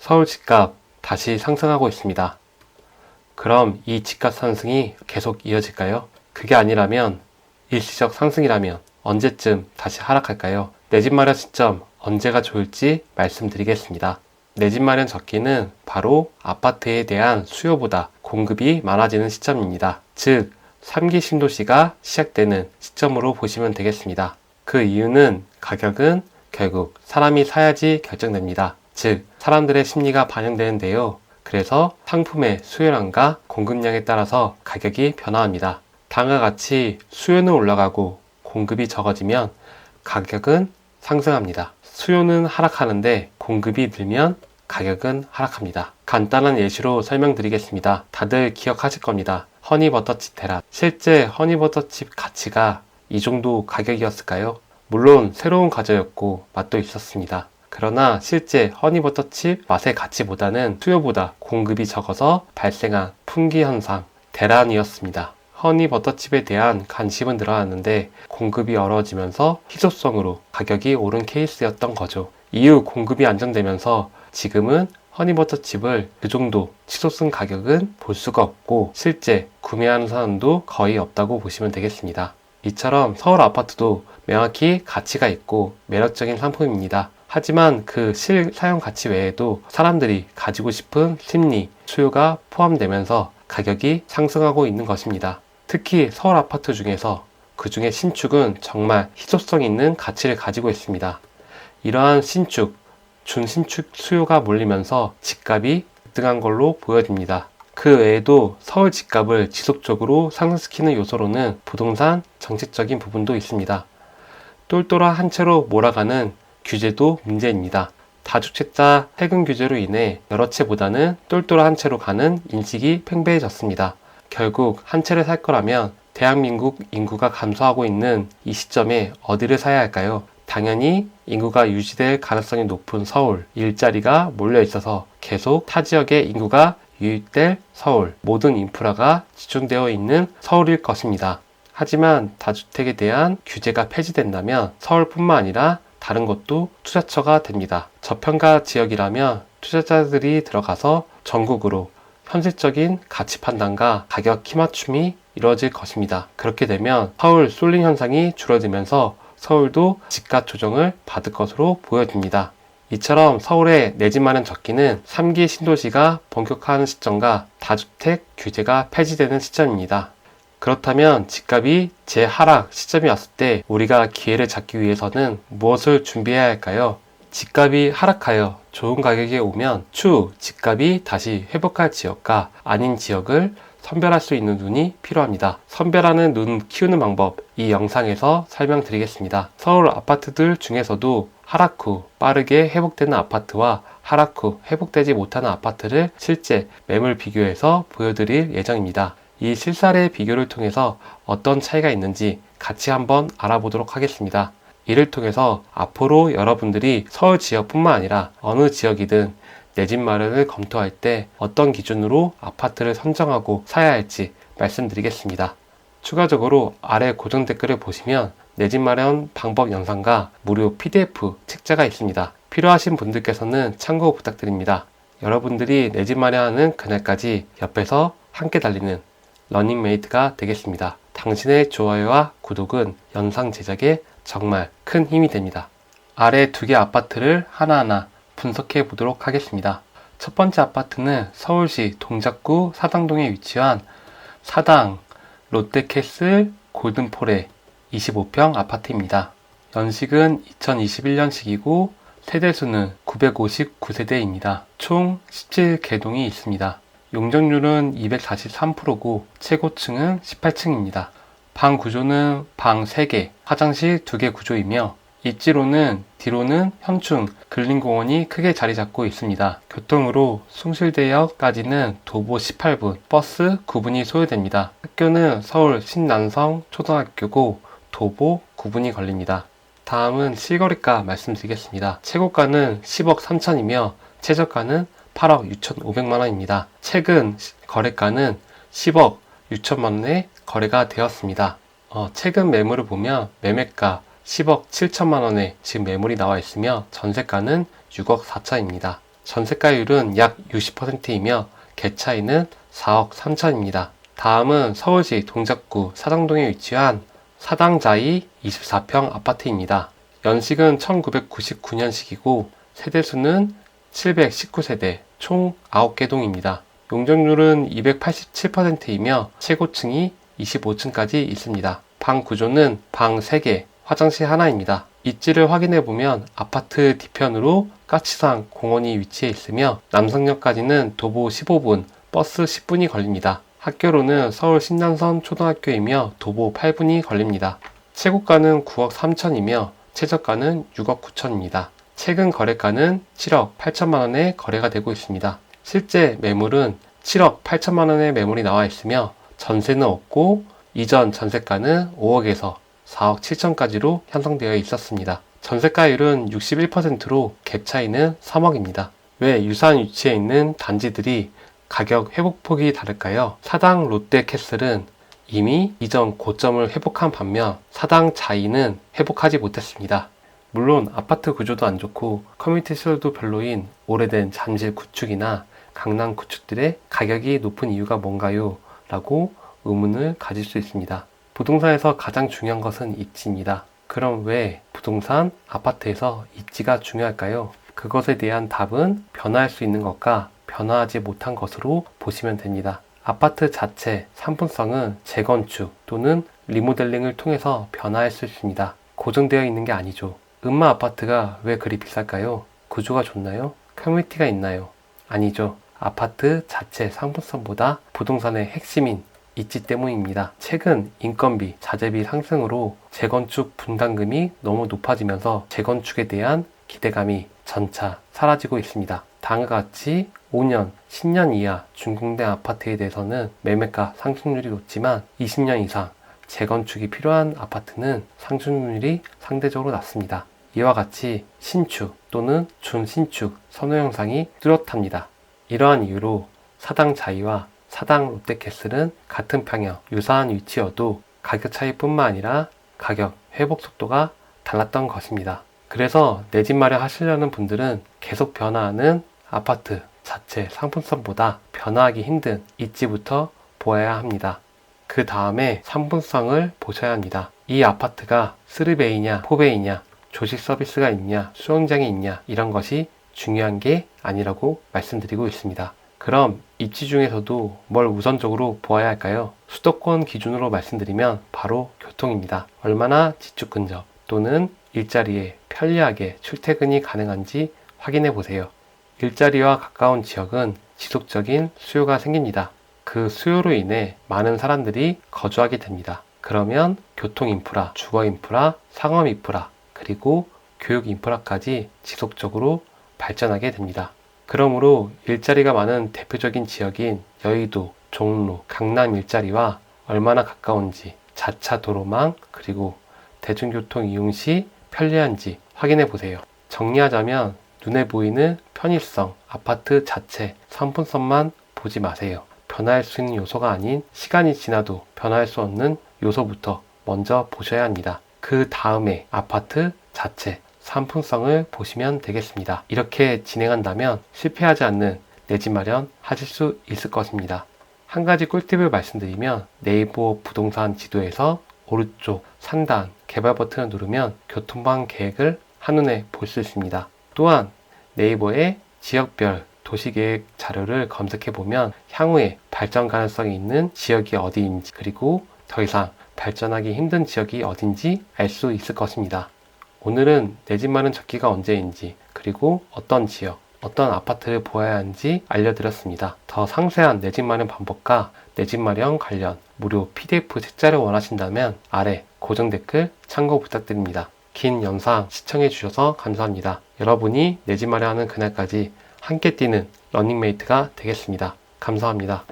서울 집값 다시 상승하고 있습니다. 그럼 이 집값 상승이 계속 이어질까요? 그게 아니라면 일시적 상승이라면 언제쯤 다시 하락할까요? 내 집 마련 시점 언제가 좋을지 말씀드리겠습니다. 내 집 마련 적기는 바로 아파트에 대한 수요보다 공급이 많아지는 시점입니다. 즉 3기 신도시가 시작되는 시점으로 보시면 되겠습니다. 그 이유는 가격은 결국 사람이 사야지 결정됩니다. 즉 사람들의 심리가 반영되는데요. 그래서 상품의 수요량과 공급량에 따라서 가격이 변화합니다. 다음과 같이 수요는 올라가고 공급이 적어지면 가격은 상승합니다. 수요는 하락하는데 공급이 늘면 가격은 하락합니다. 간단한 예시로 설명드리겠습니다. 다들 기억하실 겁니다. 허니버터칩 테라. 실제 허니버터칩 가치가 이 정도 가격이었을까요? 물론 새로운 과자였고 맛도 있었습니다. 그러나 실제 허니버터칩 맛의 가치보다는 수요보다 공급이 적어서 발생한 품귀 현상, 대란이었습니다. 허니버터칩에 대한 관심은 늘어났는데 공급이 어려워지면서 희소성으로 가격이 오른 케이스였던 거죠. 이후 공급이 안정되면서 지금은 허니버터칩을 그 정도 치솟은 가격은 볼 수가 없고 실제 구매하는 사람도 거의 없다고 보시면 되겠습니다. 이처럼 서울 아파트도 명확히 가치가 있고 매력적인 상품입니다. 하지만 그 실사용 가치 외에도 사람들이 가지고 싶은 심리, 수요가 포함되면서 가격이 상승하고 있는 것입니다. 특히 서울 아파트 중에서 그 중에 신축은 정말 희소성 있는 가치를 가지고 있습니다. 이러한 신축, 준신축 수요가 몰리면서 집값이 급등한 걸로 보여집니다. 그 외에도 서울 집값을 지속적으로 상승시키는 요소로는 부동산 정책적인 부분도 있습니다. 똘똘한 한 채로 몰아가는 규제도 문제입니다. 다주택자 세금 규제로 인해 여러 채보다는 똘똘한 한 채로 가는 인식이 팽배해졌습니다. 결국 한 채를 살 거라면 대한민국 인구가 감소하고 있는 이 시점에 어디를 사야 할까요? 당연히 인구가 유지될 가능성이 높은 서울, 일자리가 몰려 있어서 계속 타 지역의 인구가 유입될 서울, 모든 인프라가 집중되어 있는 서울일 것입니다. 하지만 다주택에 대한 규제가 폐지된다면 서울뿐만 아니라 다른 곳도 투자처가 됩니다. 저평가 지역이라면 투자자들이 들어가서 전국으로 현실적인 가치 판단과 가격 키 맞춤이 이루어질 것입니다. 그렇게 되면 서울 솔링 현상이 줄어들면서 서울도 집값 조정을 받을 것으로 보여집니다. 이처럼 서울의 내 집 마련 적기는 3기 신도시가 본격화하는 시점과 다주택 규제가 폐지되는 시점입니다. 그렇다면 집값이 재하락 시점이 왔을 때 우리가 기회를 잡기 위해서는 무엇을 준비해야 할까요? 집값이 하락하여 좋은 가격에 오면 추후 집값이 다시 회복할 지역과 아닌 지역을 선별할 수 있는 눈이 필요합니다. 선별하는 눈 키우는 방법 이 영상에서 설명드리겠습니다. 서울 아파트들 중에서도 하락 후 빠르게 회복되는 아파트와 하락 후 회복되지 못하는 아파트를 실제 매물 비교해서 보여드릴 예정입니다. 이 실사례 비교를 통해서 어떤 차이가 있는지 같이 한번 알아보도록 하겠습니다. 이를 통해서 앞으로 여러분들이 서울 지역뿐만 아니라 어느 지역이든 내 집 마련을 검토할 때 어떤 기준으로 아파트를 선정하고 사야 할지 말씀드리겠습니다. 추가적으로 아래 고정 댓글을 보시면 내 집 마련 방법 영상과 무료 PDF 책자가 있습니다. 필요하신 분들께서는 참고 부탁드립니다. 여러분들이 내 집 마련하는 그날까지 옆에서 함께 달리는 러닝메이트가 되겠습니다. 당신의 좋아요와 구독은 영상 제작에 정말 큰 힘이 됩니다. 아래 두 개 아파트를 하나하나 분석해 보도록 하겠습니다. 첫 번째 아파트는 서울시 동작구 사당동에 위치한 사당 롯데캐슬 골든폴의 25평 아파트입니다. 연식은 2021년식이고 세대수는 959세대입니다. 총 17개동이 있습니다. 용적률은 243%고 최고층은 18층입니다. 방 구조는 방 3개, 화장실 2개 구조이며 입지로는 뒤로는 현충, 근린공원이 크게 자리 잡고 있습니다. 교통으로 숭실대역까지는 도보 18분, 버스 9분이 소요됩니다. 학교는 서울 신난성 초등학교고 도보 9분이 걸립니다. 다음은 실거래가 말씀드리겠습니다. 최고가는 10억 3천이며 최저가는 8억 6,500만원입니다. 최근 거래가는 10억 6천만원에 거래가 되었습니다. 최근 매물을 보면 매매가 10억 7천만원에 지금 매물이 나와 있으며 전세가는 6억 4천입니다. 전세가율은 약 60%이며 갭 차이는 4억 3천입니다. 다음은 서울시 동작구 사당동에 위치한 사당자이 24평 아파트입니다. 연식은 1999년식이고 세대수는 719세대, 총 9개 동입니다. 용적률은 287%이며 최고층이 25층까지 있습니다. 방 구조는 방 3개, 화장실 하나입니다. 입지를 확인해보면 아파트 뒤편으로 까치산 공원이 위치해 있으며 남성역까지는 도보 15분, 버스 10분이 걸립니다. 학교로는 서울 신난선 초등학교이며 도보 8분이 걸립니다. 최고가는 9억 3천이며 최저가는 6억 9천입니다. 최근 거래가는 7억 8천만 원에 거래가 되고 있습니다. 실제 매물은 7억 8천만 원의 매물이 나와 있으며 전세는 없고 이전 전세가는 5억에서 4억 7천까지로 형성되어 있었습니다. 전세가율은 61%로 갭 차이는 3억입니다. 왜 유사한 위치에 있는 단지들이 가격 회복폭이 다를까요? 사당 롯데캐슬은 이미 이전 고점을 회복한 반면 사당 자이는 회복하지 못했습니다. 물론 아파트 구조도 안 좋고 커뮤니티 시설도 별로인 오래된 잠실 구축이나 강남 구축들의 가격이 높은 이유가 뭔가요? 라고 의문을 가질 수 있습니다. 부동산에서 가장 중요한 것은 입지입니다. 그럼 왜 부동산, 아파트에서 입지가 중요할까요? 그것에 대한 답은 변화할 수 있는 것과 변화하지 못한 것으로 보시면 됩니다. 아파트 자체 상품성은 재건축 또는 리모델링을 통해서 변화할 수 있습니다. 고정되어 있는 게 아니죠. 음마 아파트가 왜 그리 비쌀까요? 구조가 좋나요? 커뮤니티가 있나요? 아니죠. 아파트 자체 상품성보다 부동산의 핵심인 입지 때문입니다. 최근 인건비, 자재비 상승으로 재건축 분담금이 너무 높아지면서 재건축에 대한 기대감이 점차 사라지고 있습니다. 다음과 같이 5년, 10년 이하 준공된 아파트에 대해서는 매매가 상승률이 높지만 20년 이상 재건축이 필요한 아파트는 상승률이 상대적으로 낮습니다. 이와 같이 신축 또는 준신축 선호 형상이 뚜렷합니다. 이러한 이유로 사당 자이와 사당 롯데캐슬은 같은 평형, 유사한 위치여도 가격 차이뿐만 아니라 가격 회복 속도가 달랐던 것입니다. 그래서 내 집 마련하시려는 분들은 계속 변화하는 아파트 자체 상품성보다 변화하기 힘든 입지부터 보아야 합니다. 그 다음에 상품성을 보셔야 합니다. 이 아파트가 3베이냐 4베이냐 조식 서비스가 있냐 수영장이 있냐 이런 것이 중요한 게 아니라고 말씀드리고 있습니다. 그럼 입지 중에서도 뭘 우선적으로 보아야 할까요? 수도권 기준으로 말씀드리면 바로 교통입니다. 얼마나 지축 근접 또는 일자리에 편리하게 출퇴근이 가능한지 확인해 보세요. 일자리와 가까운 지역은 지속적인 수요가 생깁니다. 그 수요로 인해 많은 사람들이 거주하게 됩니다. 그러면 교통 인프라, 주거 인프라, 상업 인프라, 그리고 교육 인프라까지 지속적으로 발전하게 됩니다. 그러므로 일자리가 많은 대표적인 지역인 여의도, 종로, 강남 일자리와 얼마나 가까운지, 자차 도로망, 그리고 대중교통 이용 시 편리한지 확인해 보세요. 정리하자면 눈에 보이는 편의성, 아파트 자체, 상품성만 보지 마세요. 변화할 수 있는 요소가 아닌 시간이 지나도 변화할 수 없는 요소부터 먼저 보셔야 합니다. 그 다음에 아파트 자체, 상품성을 보시면 되겠습니다. 이렇게 진행한다면 실패하지 않는 내 집 마련 하실 수 있을 것입니다. 한 가지 꿀팁을 말씀드리면 네이버 부동산 지도에서 오른쪽 상단 개발 버튼을 누르면 교통방 계획을 한눈에 볼 수 있습니다. 또한 네이버에 지역별 도시계획 자료를 검색해 보면 향후에 발전 가능성이 있는 지역이 어디인지 그리고 더 이상 발전하기 힘든 지역이 어딘지 알 수 있을 것입니다. 오늘은 내 집 마련 적기가 언제인지 그리고 어떤 지역, 어떤 아파트를 보아야 하는지 알려드렸습니다. 더 상세한 내 집 마련 방법과 내 집 마련 관련 무료 PDF 책자를 원하신다면 아래 고정 댓글 참고 부탁드립니다. 긴 영상 시청해 주셔서 감사합니다. 여러분이 내 집 마련하는 그날까지 함께 뛰는 러닝메이트가 되겠습니다. 감사합니다.